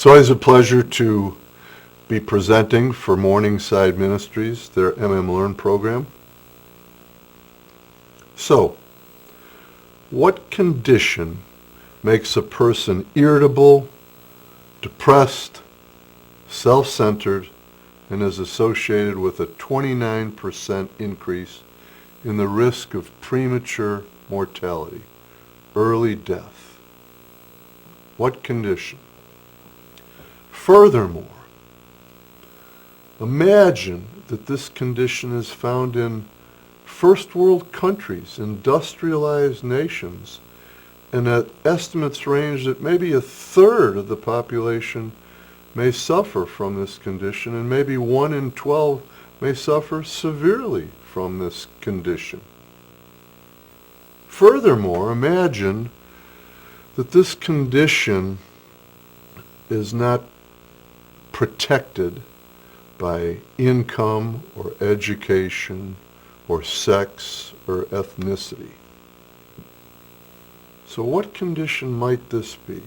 It's always a pleasure to be presenting for Morningside Ministries, their Learn program. So, what condition makes a person irritable, depressed, self-centered, and is associated with a 29% increase in the risk of premature mortality, early death? What condition? Furthermore, imagine that this condition is found in first world countries, industrialized nations, and that estimates range that maybe a third of the population may suffer from this condition, and maybe 1 in 12 may suffer severely from this condition. Furthermore, imagine that this condition is not protected by income or education or sex or ethnicity. So what condition might this be?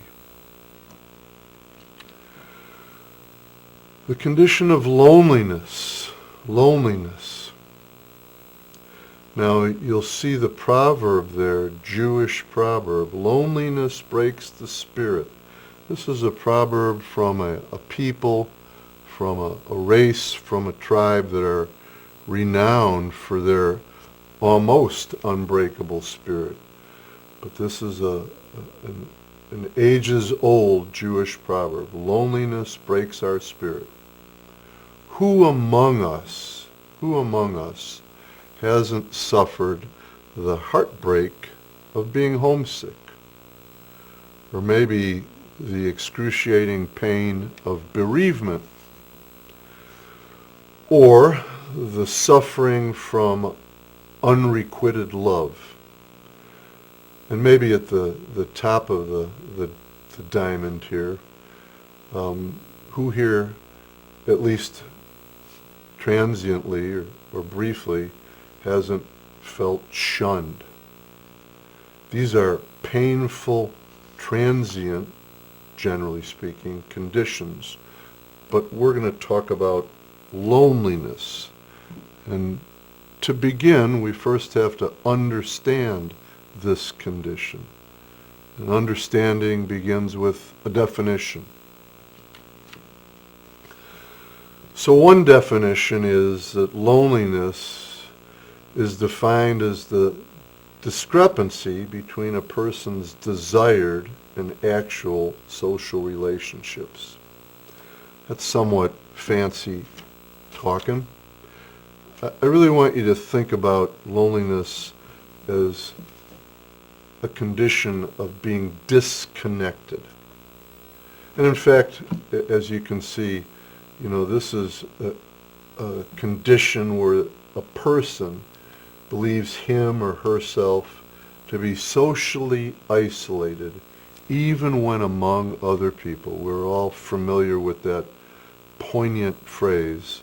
The condition of loneliness. Loneliness. Now you'll see the proverb there, Jewish proverb, loneliness breaks the spirit. This is a proverb from a people, from a race, from a tribe that are renowned for their almost unbreakable spirit. But this is an ages-old Jewish proverb. Loneliness breaks our spirit. Who among us hasn't suffered the heartbreak of being homesick? Or maybe the excruciating pain of bereavement, or the suffering from unrequited love. And maybe at the top of the diamond here, who here, at least transiently or briefly, hasn't felt shunned? These are painful, transient, generally speaking, conditions. But we're going to talk about loneliness. And to begin, we first have to understand this condition. And understanding begins with a definition. So one definition is that loneliness is defined as the discrepancy between a person's desired and actual social relationships. That's somewhat fancy talking. I really want you to think about loneliness as a condition of being disconnected. And in fact, as you can see, this is a condition where a person believes him or herself to be socially isolated, even when among other people. We're all familiar with that poignant phrase,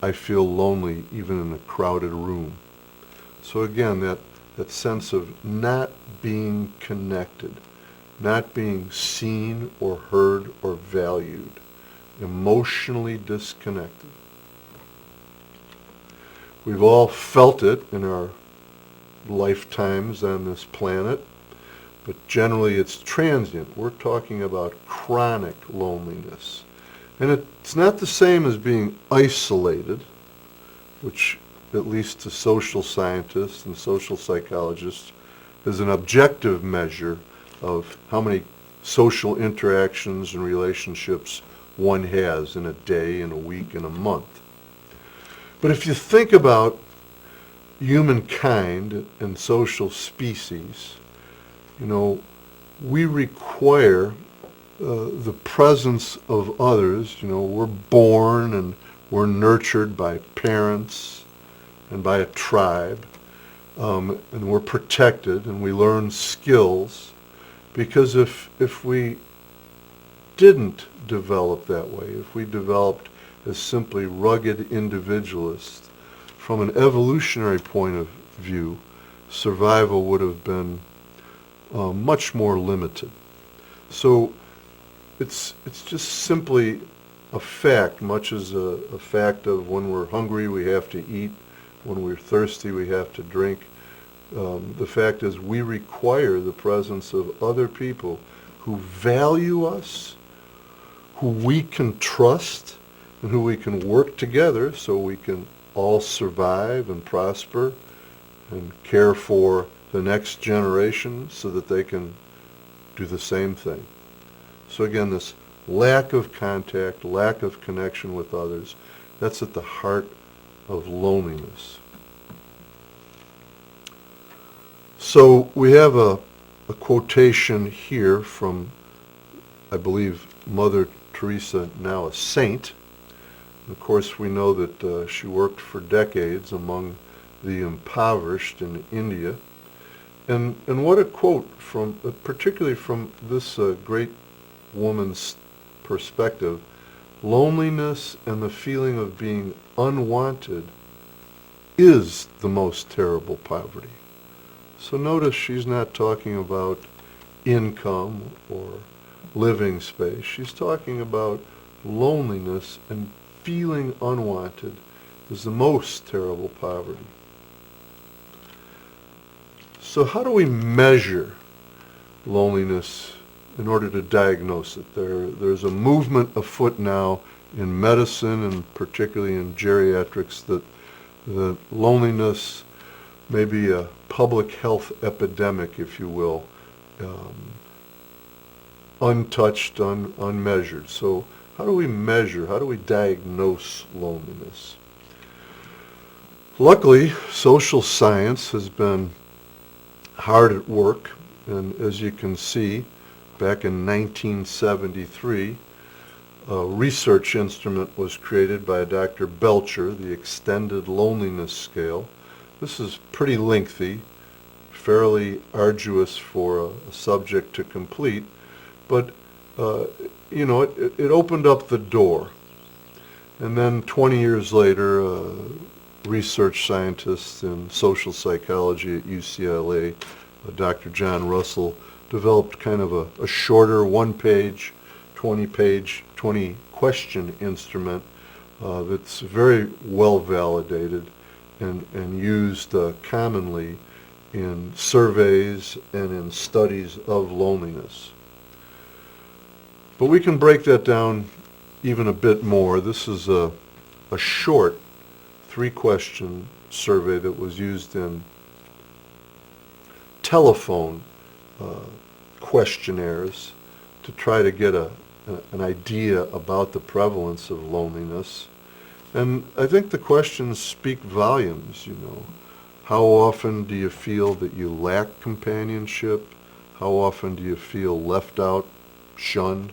I feel lonely even in a crowded room. So again, that sense of not being connected, not being seen or heard or valued, emotionally disconnected. We've all felt it in our lifetimes on this planet, but generally it's transient. We're talking about chronic loneliness. And it's not the same as being isolated, which, at least to social scientists and social psychologists, is an objective measure of how many social interactions and relationships one has in a day, in a week, in a month. But if you think about humankind and social species, we require the presence of others. We're born and we're nurtured by parents and by a tribe, and we're protected and we learn skills, because if we didn't develop that way, if we developed as simply rugged individualists, from an evolutionary point of view, survival would have been much more limited. So it's just simply a fact, much as a fact of when we're hungry we have to eat, when we're thirsty we have to drink. The fact is we require the presence of other people who value us, who we can trust, and who we can work together so we can all survive and prosper and care for the next generation so that they can do the same thing. So again, this lack of contact, lack of connection with others, that's at the heart of loneliness. So we have a quotation here from, I believe, Mother Teresa, now a saint. Of course, we know that she worked for decades among the impoverished in India. And what a quote, from particularly from this great woman's perspective. Loneliness and the feeling of being unwanted is the most terrible poverty. So notice she's not talking about income or living space. She's talking about loneliness, and feeling unwanted is the most terrible poverty. So how do we measure loneliness in order to diagnose it? There's a movement afoot now in medicine, and particularly in geriatrics, that loneliness may be a public health epidemic, if you will, untouched, unmeasured. So how do we measure, how do we diagnose loneliness? Luckily, social science has been hard at work, and as you can see, back in 1973, a research instrument was created by Dr. Belcher, the Extended Loneliness Scale. This is pretty lengthy, fairly arduous for a subject to complete, but it opened up the door. And then 20 years later, research scientist in social psychology at UCLA, Dr. John Russell, developed kind of a shorter one-page, 20-question instrument that's very well validated and used commonly in surveys and in studies of loneliness. But we can break that down even a bit more. This is a short 3-question survey that was used in telephone questionnaires to try to get an idea about the prevalence of loneliness. And I think the questions speak volumes, How often do you feel that you lack companionship? How often do you feel left out, shunned?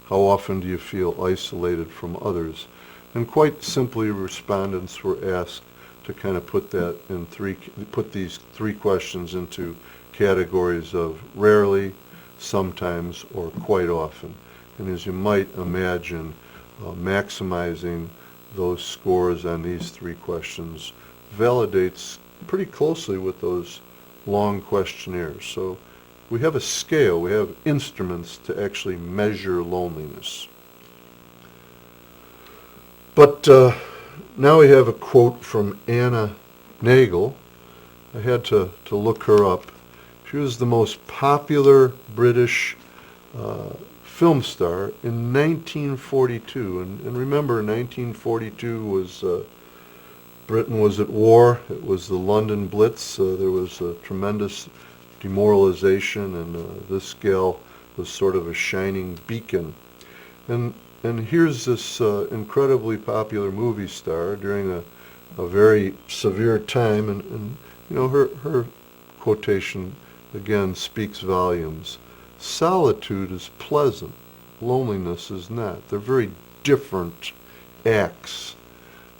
How often do you feel isolated from others? And quite simply, respondents were asked to kind of put these 3 questions into categories of rarely, sometimes, or quite often. And as you might imagine, maximizing those scores on these 3 questions validates pretty closely with those long questionnaires. So we have a scale, we have instruments to actually measure loneliness. But now we have a quote from Anna Nagel. I had to look her up. She was the most popular British film star in 1942. And remember, 1942 was, Britain was at war. It was the London Blitz. There was a tremendous demoralization, and this gal was sort of a shining beacon. And here's this incredibly popular movie star during a very severe time, and her quotation again speaks volumes. Solitude is pleasant, loneliness is not. They're very different acts.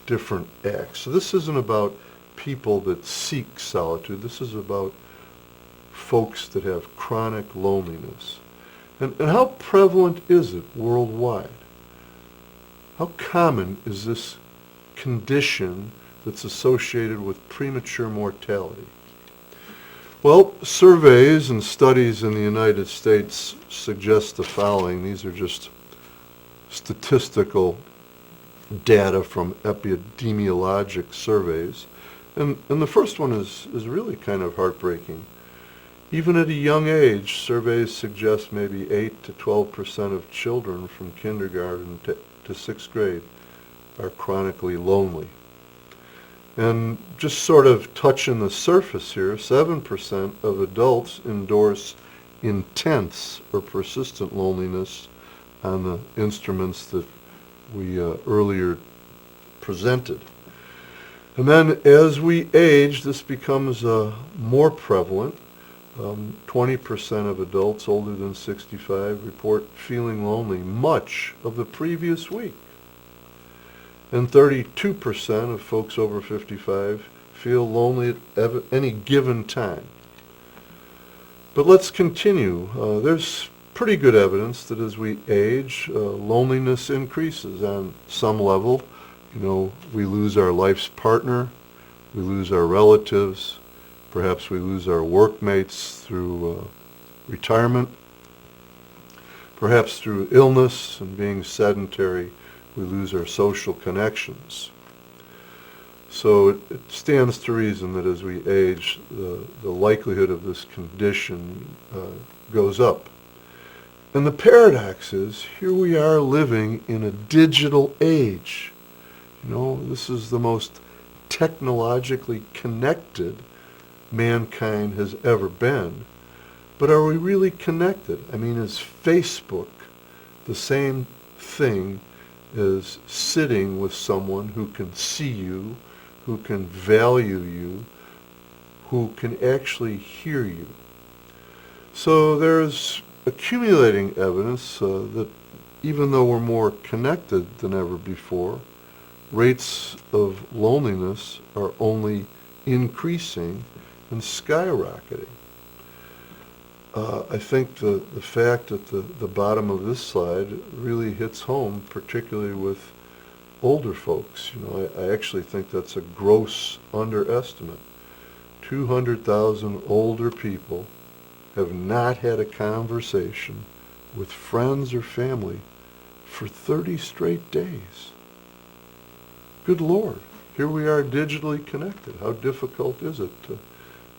So this isn't about people that seek solitude. This is about folks that have chronic loneliness. And how prevalent is it worldwide? How common is this condition that's associated with premature mortality? Well, surveys and studies in the United States suggest the following. These are just statistical data from epidemiologic surveys. And the first one is really kind of heartbreaking. Even at a young age, surveys suggest maybe 8 to 12% of children from kindergarten to sixth grade are chronically lonely. And just sort of touching the surface here, 7% of adults endorse intense or persistent loneliness on the instruments that we earlier presented. And then as we age, this becomes more prevalent. 20% of adults older than 65 report feeling lonely much of the previous week. And 32% of folks over 55 feel lonely at any given time. But let's continue. There's pretty good evidence that as we age, loneliness increases on some level. You know, we lose our life's partner, we lose our relatives, perhaps we lose our workmates through retirement, perhaps through illness and being sedentary, we lose our social connections. So it stands to reason that as we age, the likelihood of this condition goes up. And the paradox is, here we are living in a digital age. You know, this is the most technologically connected mankind has ever been. But are we really connected? I mean, is Facebook the same thing as sitting with someone who can see you, who can value you, who can actually hear you? So there's accumulating evidence that even though we're more connected than ever before, rates of loneliness are only increasing and skyrocketing. I think the fact at the bottom of this slide really hits home, particularly with older folks. You know, I actually think that's a gross underestimate. 200,000 older people have not had a conversation with friends or family for 30 straight days. Good Lord, here we are digitally connected. How difficult is it to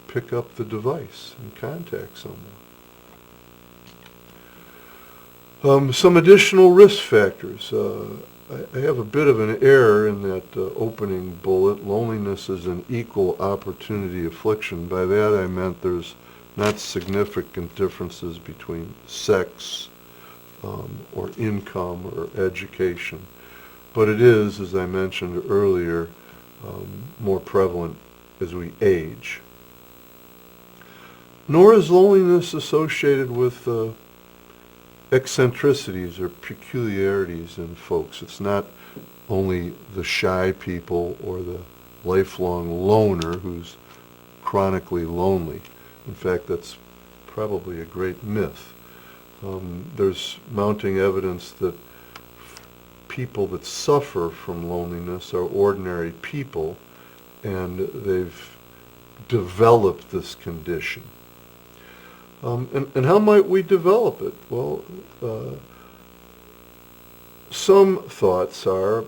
pick up the device and contact someone? Some additional risk factors. I have a bit of an error in that opening bullet. Loneliness is an equal opportunity affliction. By that I meant there's not significant differences between sex or income or education. But it is, as I mentioned earlier, more prevalent as we age. Nor is loneliness associated with eccentricities or peculiarities in folks. It's not only the shy people or the lifelong loner who's chronically lonely. In fact, that's probably a great myth. There's mounting evidence that people that suffer from loneliness are ordinary people, and they've developed this condition. And how might we develop it? Well, some thoughts are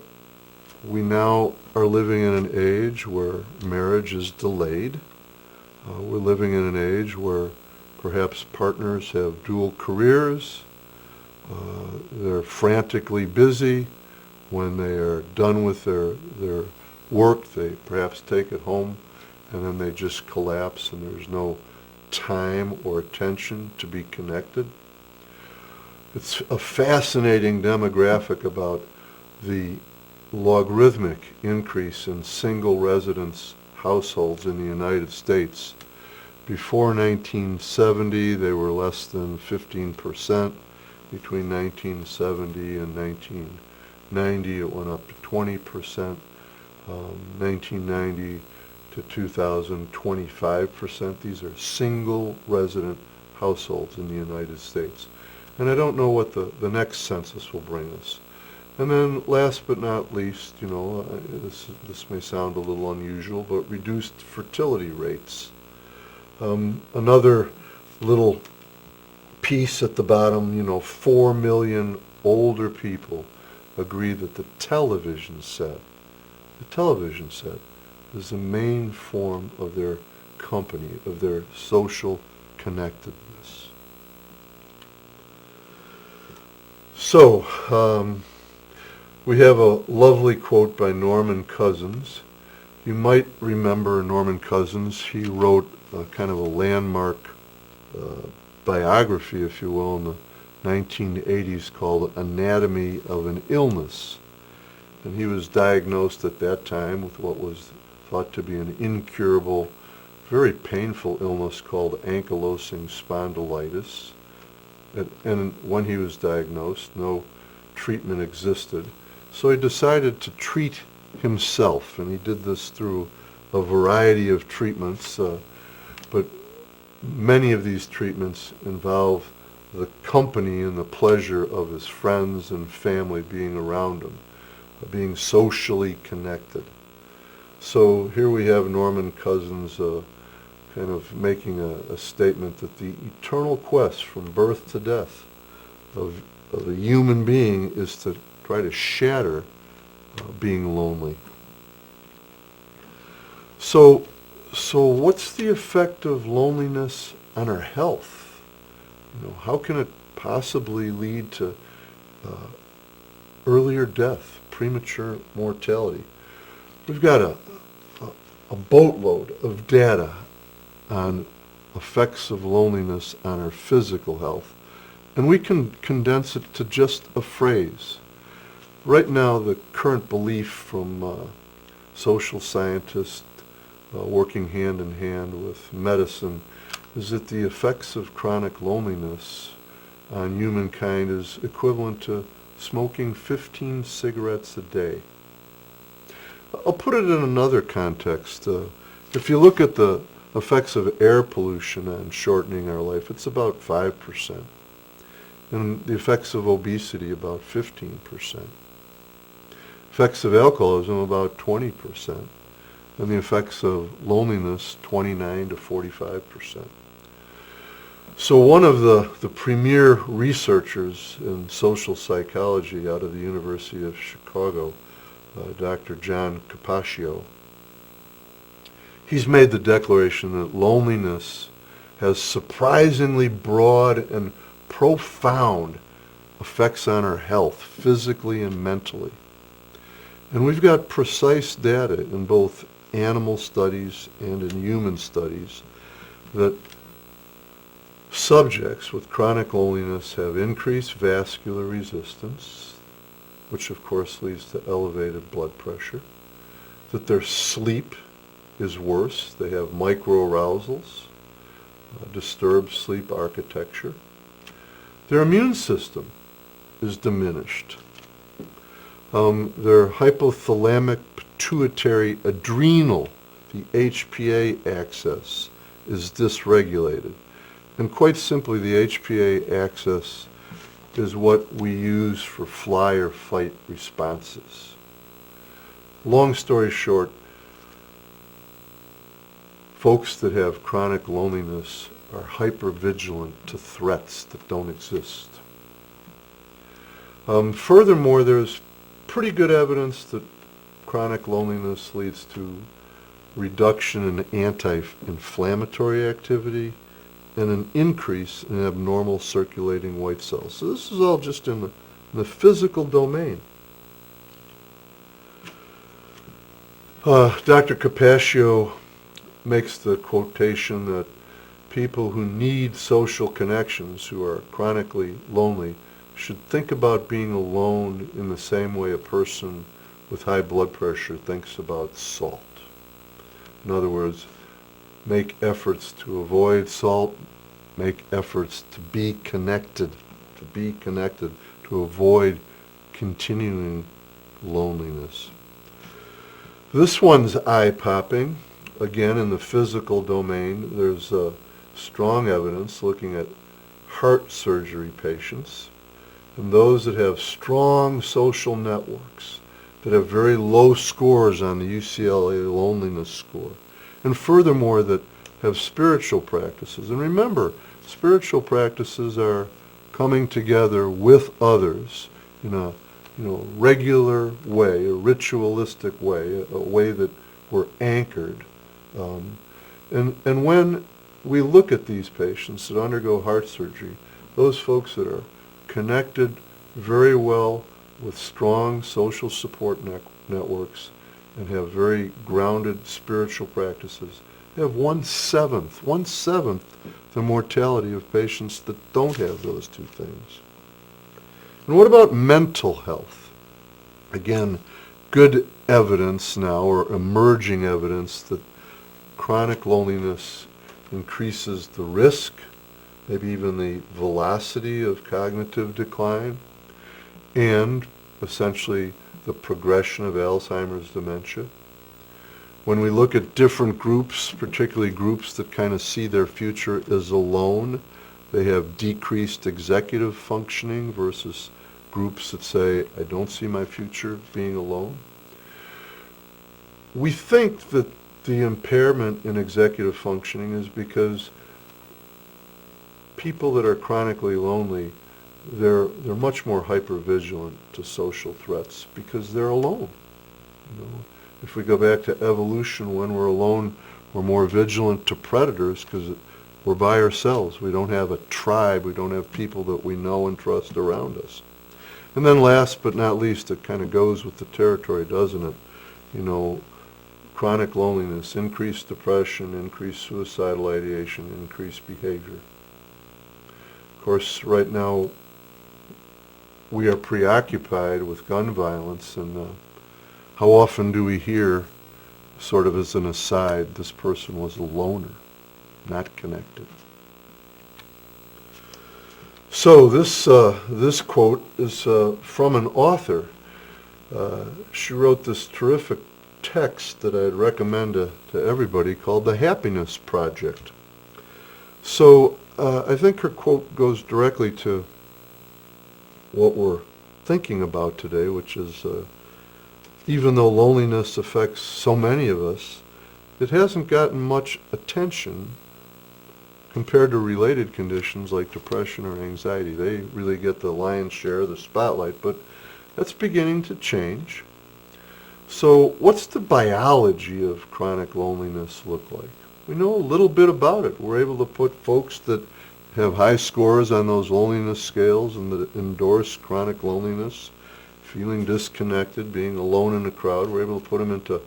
we now are living in an age where marriage is delayed. We're living in an age where perhaps partners have dual careers. They're frantically busy. When they are done with their work, they perhaps take it home, and then they just collapse, and there's no time or attention to be connected. It's a fascinating demographic about the logarithmic increase in single residence households in the United States. Before 1970, they were less than 15%. Between 1970 and 1990, it went up to 20%. 1990 to 2000, 25%. These are single resident households in the United States. And I don't know what the next census will bring us. And then last but not least, you know, this may sound a little unusual, but reduced fertility rates. Another little piece at the bottom, 4 million older people agree that the television set is the main form of their company, of their social connectedness. So, we have a lovely quote by Norman Cousins. You might remember Norman Cousins. He wrote kind of a landmark biography, if you will, in the 1980s called Anatomy of an Illness. And he was diagnosed at that time with what was thought to be an incurable, very painful illness called ankylosing spondylitis. And when he was diagnosed, no treatment existed. So he decided to treat himself, and he did this through a variety of treatments, but many of these treatments involve the company and the pleasure of his friends and family being around him, being socially connected. So here we have Norman Cousins kind of making a statement that the eternal quest from birth to death of a human being is to try to shatter being lonely. So what's the effect of loneliness on our health? How can it possibly lead to earlier death, premature mortality? We've got a boatload of data on effects of loneliness on our physical health, and we can condense it to just a phrase. Right now, the current belief from social scientists working hand in hand with medicine is that the effects of chronic loneliness on humankind is equivalent to smoking 15 cigarettes a day. I'll put it in another context. If you look at the effects of air pollution on shortening our life, it's about 5%. And the effects of obesity, about 15%. Effects of alcoholism, about 20%. And the effects of loneliness, 29 to 45%. So one of the premier researchers in social psychology out of the University of Chicago, Dr. John Capaccio, he's made the declaration that loneliness has surprisingly broad and profound effects on our health, physically and mentally. And we've got precise data in both animal studies and in human studies that subjects with chronic loneliness have increased vascular resistance, which of course leads to elevated blood pressure, that their sleep is worse, they have microarousals, disturbed sleep architecture, their immune system is diminished, their hypothalamic pituitary adrenal, the HPA axis, is dysregulated. And quite simply, the HPA axis is what we use for fly or fight responses. Long story short, folks that have chronic loneliness are hypervigilant to threats that don't exist. Furthermore, there's pretty good evidence that chronic loneliness leads to reduction in anti-inflammatory activity and an increase in abnormal circulating white cells. So this is all just in the physical domain. Dr. Capaccio makes the quotation that people who need social connections, who are chronically lonely, should think about being alone in the same way a person with high blood pressure thinks about salt. In other words, make efforts to avoid salt, make efforts to be connected, to avoid continuing loneliness. This one's eye-popping. Again, in the physical domain, there's strong evidence looking at heart surgery patients and those that have strong social networks, that have very low scores on the UCLA loneliness score. And furthermore, that have spiritual practices. And remember, spiritual practices are coming together with others in a regular way, a ritualistic way, a way that we're anchored. And when we look at these patients that undergo heart surgery, those folks that are connected very well with strong social support networks and have very grounded spiritual practices, they have one-seventh the mortality of patients that don't have those two things. And what about mental health? Again, good evidence now, or emerging evidence, that chronic loneliness increases the risk, maybe even the velocity of cognitive decline, and essentially the progression of Alzheimer's dementia. When we look at different groups, particularly groups that kind of see their future as alone, they have decreased executive functioning versus groups that say, I don't see my future being alone. We think that the impairment in executive functioning is because people that are chronically lonely, they're much more hypervigilant to social threats because they're alone. If we go back to evolution, when we're alone, we're more vigilant to predators because we're by ourselves. We don't have a tribe. We don't have people that we know and trust around us. And then last but not least, it kind of goes with the territory, doesn't it? Chronic loneliness, increased depression, increased suicidal ideation, increased behavior. Of course, right now, we are preoccupied with gun violence, and how often do we hear, sort of as an aside, this person was a loner, not connected. So this quote is from an author. She wrote this terrific text that I'd recommend to everybody called The Happiness Project. So I think her quote goes directly to what we're thinking about today, which is even though loneliness affects so many of us, it hasn't gotten much attention compared to related conditions like depression or anxiety. They really get the lion's share of the spotlight, but that's beginning to change. So what's the biology of chronic loneliness look like? We know a little bit about it. We're able to put folks that have high scores on those loneliness scales and that endorse chronic loneliness, feeling disconnected, being alone in a crowd, we're able to put them into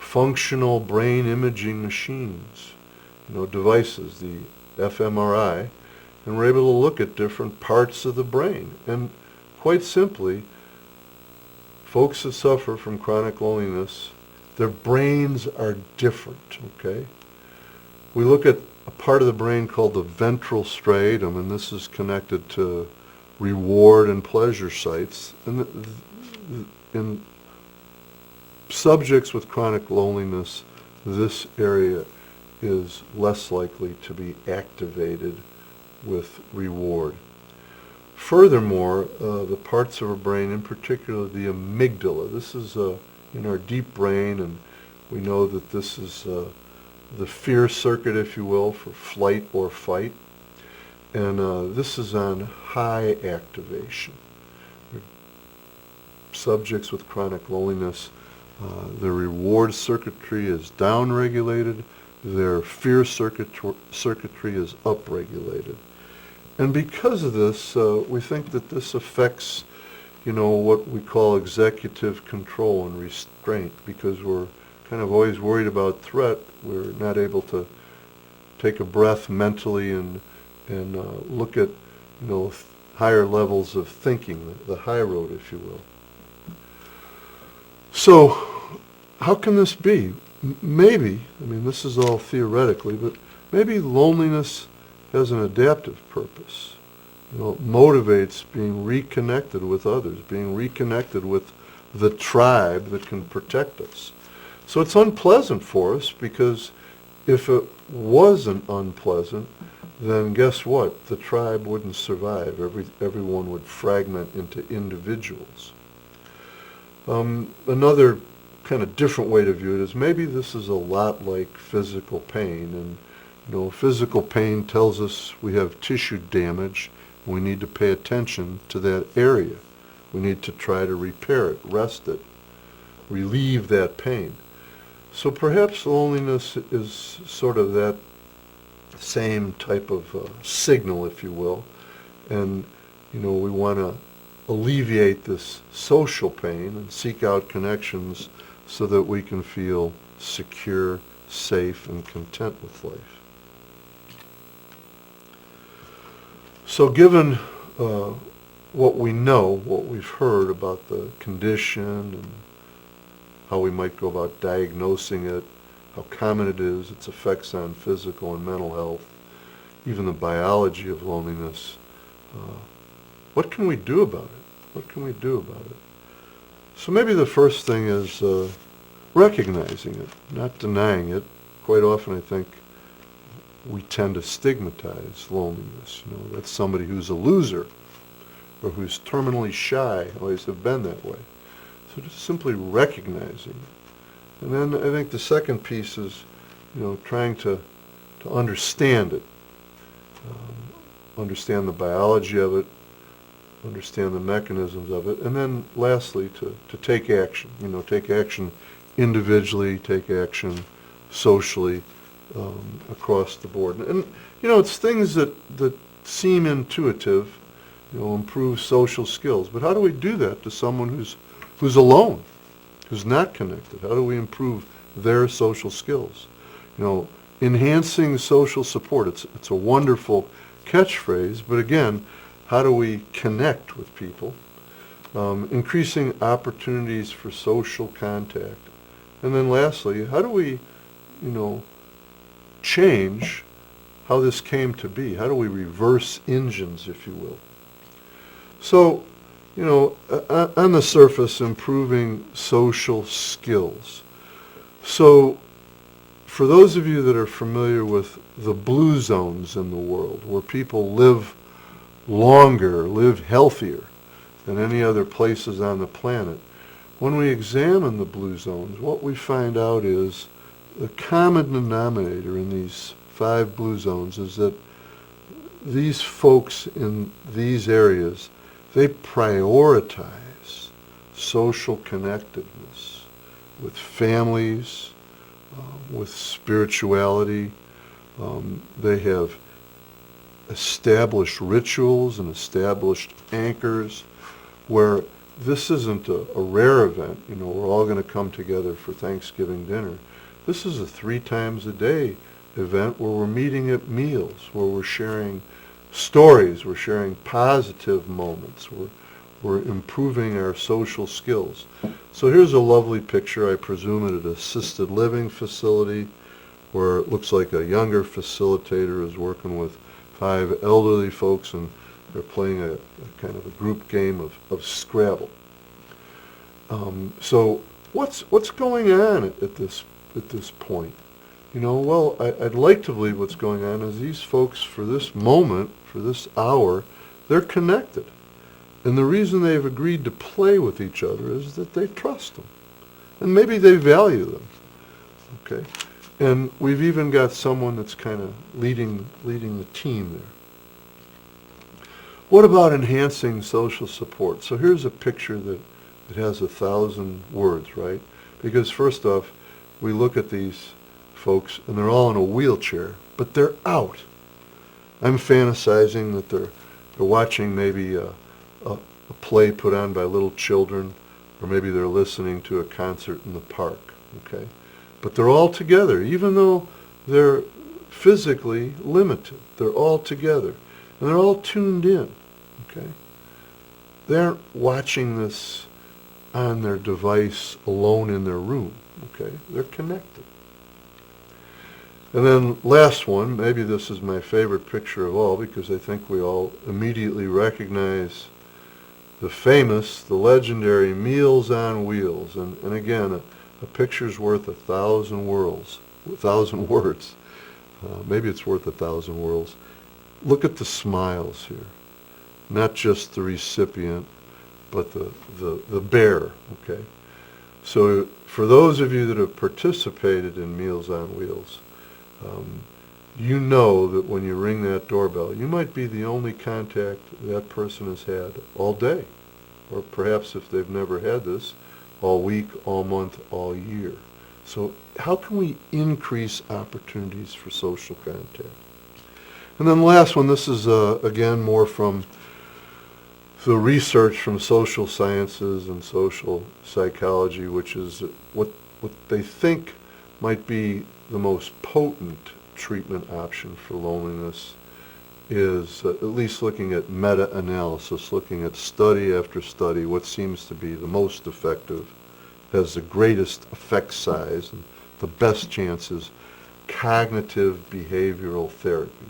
functional brain imaging machines, devices, the fMRI, and we're able to look at different parts of the brain. And quite simply, folks that suffer from chronic loneliness, their brains are different, okay? We look at a part of the brain called the ventral striatum, and this is connected to reward and pleasure sites. And in subjects with chronic loneliness, this area is less likely to be activated with reward. Furthermore, the parts of our brain, in particular the amygdala, this is in our deep brain, and we know that this is the fear circuit, if you will, for flight or fight. And this is on high activation. Subjects with chronic loneliness, their reward circuitry is downregulated, their fear circuitry is upregulated. And because of this, we think that this affects, what we call executive control and restraint, because we're kind of always worried about threat. We're not able to take a breath mentally and look at, higher levels of thinking, the high road, if you will. So, how can this be? Maybe, this is all theoretically, but maybe loneliness has an adaptive purpose. It motivates being reconnected with others, being reconnected with the tribe that can protect us. So it's unpleasant for us because if it wasn't unpleasant, then guess what? The tribe wouldn't survive. Everyone would fragment into individuals. Another kind of different way to view it is maybe this is a lot like physical pain, and Physical pain tells us we have tissue damage, and we need to pay attention to that area. We need to try to repair it, rest it, relieve that pain. So perhaps loneliness is sort of that same type of signal, if you will. And, we want to alleviate this social pain and seek out connections so that we can feel secure, safe, and content with life. So given what we know, what we've heard about the condition and how we might go about diagnosing it, how common it is, its effects on physical and mental health, even the biology of loneliness, what can we do about it? What can we do about it? So maybe the first thing is recognizing it, not denying it. Quite often I think we tend to stigmatize loneliness. That's somebody who's a loser or who's terminally shy, always have been that way. So just simply recognizing it. And then I think the second piece is, trying to understand it, understand the biology of it, understand the mechanisms of it, and then lastly to take action. Take action individually, take action socially, across the board. And it's things that seem intuitive, improve social skills. But how do we do that to someone who's alone, who's not connected? How do we improve their social skills? Enhancing social support. It's a wonderful catchphrase, but again, how do we connect with people? Increasing opportunities for social contact. And then lastly, how do we, change how this came to be? How do we reverse engines, if you will? So, on the surface, improving social skills. So, for those of you that are familiar with the blue zones in the world, where people live longer, live healthier than any other places on the planet, when we examine the blue zones, what we find out is the common denominator in these 5 blue zones is that these folks in these areas, they prioritize social connectedness with families, with spirituality. They have established rituals and established anchors where this isn't a rare event. We're all going to come together for Thanksgiving dinner. This is a 3 times a day event where we're meeting at meals, where we're sharing stories, we're sharing positive moments, we're improving our social skills. So here's a lovely picture, I presume at an assisted living facility, where it looks like a younger facilitator is working with 5 elderly folks, and they're playing a kind of a group game of Scrabble. So what's going on at this point? Well, I'd like to believe what's going on is these folks, for this moment, for this hour, they're connected. And the reason they've agreed to play with each other is that they trust them. And maybe they value them. Okay? And we've even got someone that's kind of leading the team there. What about enhancing social support? So here's a picture that has 1,000 words, right? Because first off, we look at these folks, and they're all in a wheelchair, but they're out. I'm fantasizing that they're watching maybe a play put on by little children, or maybe they're listening to a concert in the park, okay? But they're all together, even though they're physically limited. They're all together, and they're all tuned in, okay? They aren't watching this on their device alone in their room, okay? They're connected. And then last one, maybe this is my favorite picture of all, because I think we all immediately recognize the famous, the legendary Meals on Wheels. And again, a picture's worth 1,000 words. 1,000 words. Maybe it's worth 1,000 words. Look at the smiles here. Not just the recipient, but the bearer, okay? So for those of you that have participated in Meals on Wheels, You know that when you ring that doorbell, you might be the only contact that person has had all day, or perhaps if they've never had this, all week, all month, all year. So how can we increase opportunities for social contact? And then the last one, this is again more from the research from social sciences and social psychology, which is what they think might be the most potent treatment option for loneliness is at least looking at meta-analysis, looking at study after study, what seems to be the most effective, has the greatest effect size and the best chances, cognitive behavioral therapy.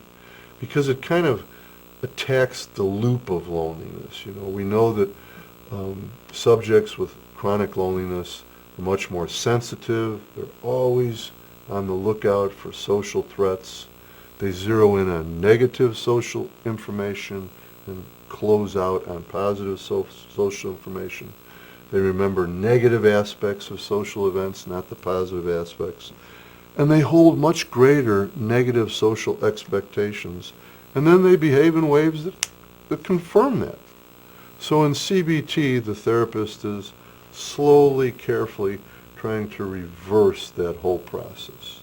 Because it kind of attacks the loop of loneliness. You know, we know that subjects with chronic loneliness are much more sensitive. They're always on the lookout for social threats. They zero in on negative social information and close out on positive social information. They remember negative aspects of social events, not the positive aspects. And they hold much greater negative social expectations. And then they behave in ways that confirm that. So in CBT, the therapist is slowly, carefully trying to reverse that whole process.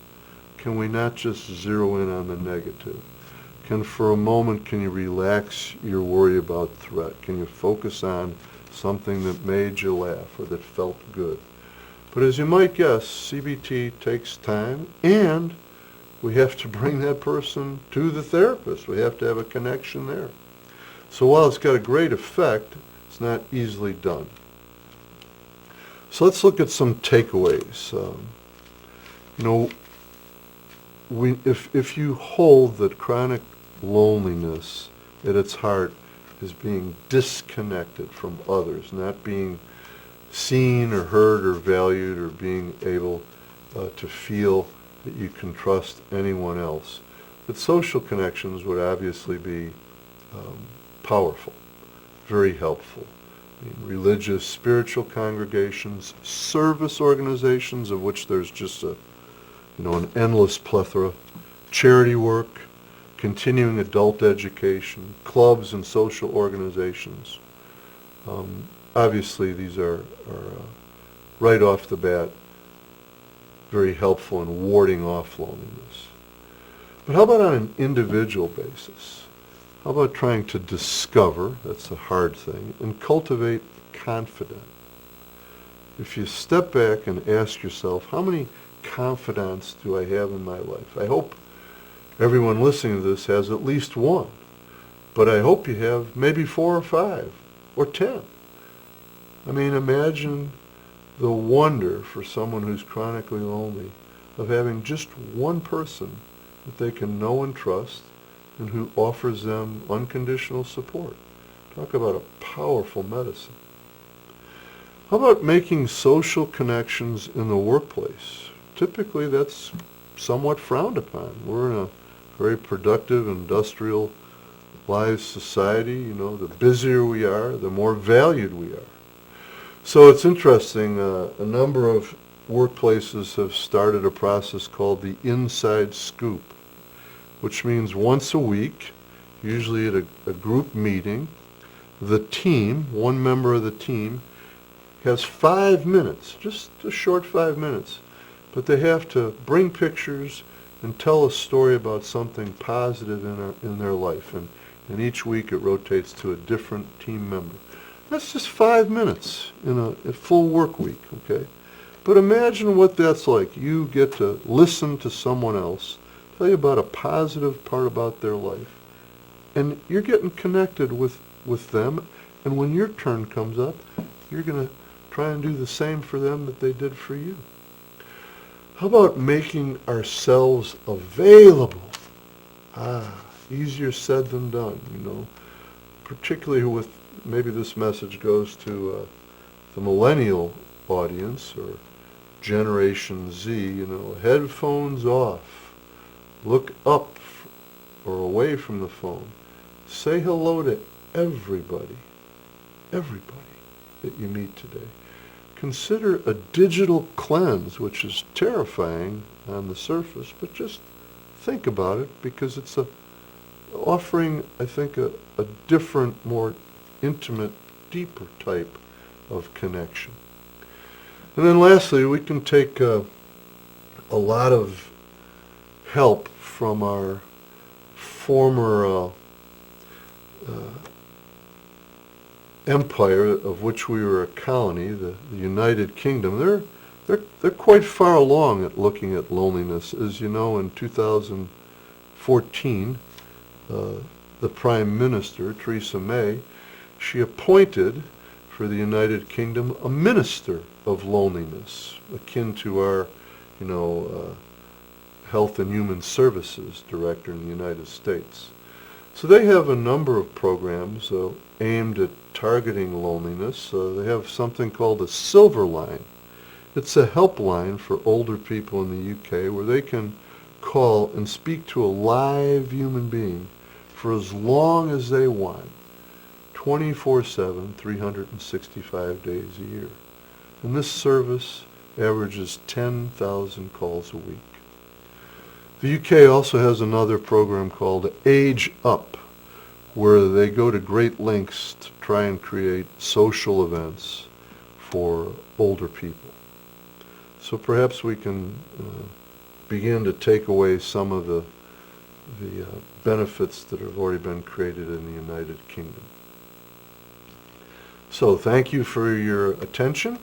Can we not just zero in on the negative? For a moment, can you relax your worry about threat? Can you focus on something that made you laugh or that felt good? But as you might guess, CBT takes time, and we have to bring that person to the therapist. We have to have a connection there. So while it's got a great effect, it's not easily done. So let's look at some takeaways. If you hold that chronic loneliness at its heart is being disconnected from others, not being seen or heard or valued or being able to feel that you can trust anyone else, that social connections would obviously be powerful, very helpful. Religious, spiritual congregations, service organizations, of which there's just an endless plethora, charity work, continuing adult education, clubs and social organizations. Obviously, these are right off the bat very helpful in warding off loneliness. But how about on an individual basis? How about trying to discover, that's a hard thing, and cultivate confidence? If you step back and ask yourself, how many confidants do I have in my life? I hope everyone listening to this has at least one, but I hope you have maybe 4 or 5 or 10. I mean, imagine the wonder for someone who's chronically lonely of having just one person that they can know and trust and who offers them unconditional support. Talk about a powerful medicine. How about making social connections in the workplace? Typically that's somewhat frowned upon. We're in a very productive, industrialized society. The busier we are, the more valued we are. So it's interesting, a number of workplaces have started a process called the Inside Scoop, which means once a week, usually at a group meeting, the team, one member of the team, has 5 minutes, just a short 5 minutes, but they have to bring pictures and tell a story about something positive in their life. And each week it rotates to a different team member. That's just 5 minutes in a full work week, okay? But imagine what that's like. You get to listen to someone else tell you about a positive part about their life, and you're getting connected with them, and when your turn comes up, you're going to try and do the same for them that they did for you. How about making ourselves available? Easier said than done, particularly with, maybe this message goes to the millennial audience or Generation Z, headphones off, look up or away from the phone, say hello to everybody that you meet today. Consider a digital cleanse, which is terrifying on the surface, but just think about it, because it's offering, I think, a different, more intimate, deeper type of connection. And then lastly, we can take a lot of help from our former empire, of which we were a colony, the United Kingdom. They're quite far along at looking at loneliness. As you know, in 2014, the Prime Minister, Theresa May, she appointed for the United Kingdom a minister of loneliness, akin to our, Health and Human Services Director in the United States. So they have a number of programs aimed at targeting loneliness. They have something called a Silver Line. It's a helpline for older people in the UK where they can call and speak to a live human being for as long as they want, 24/7, 365 days a year. And this service averages 10,000 calls a week. The UK also has another program called Age Up, where they go to great lengths to try and create social events for older people. So perhaps we can begin to take away some of the benefits that have already been created in the United Kingdom. So thank you for your attention.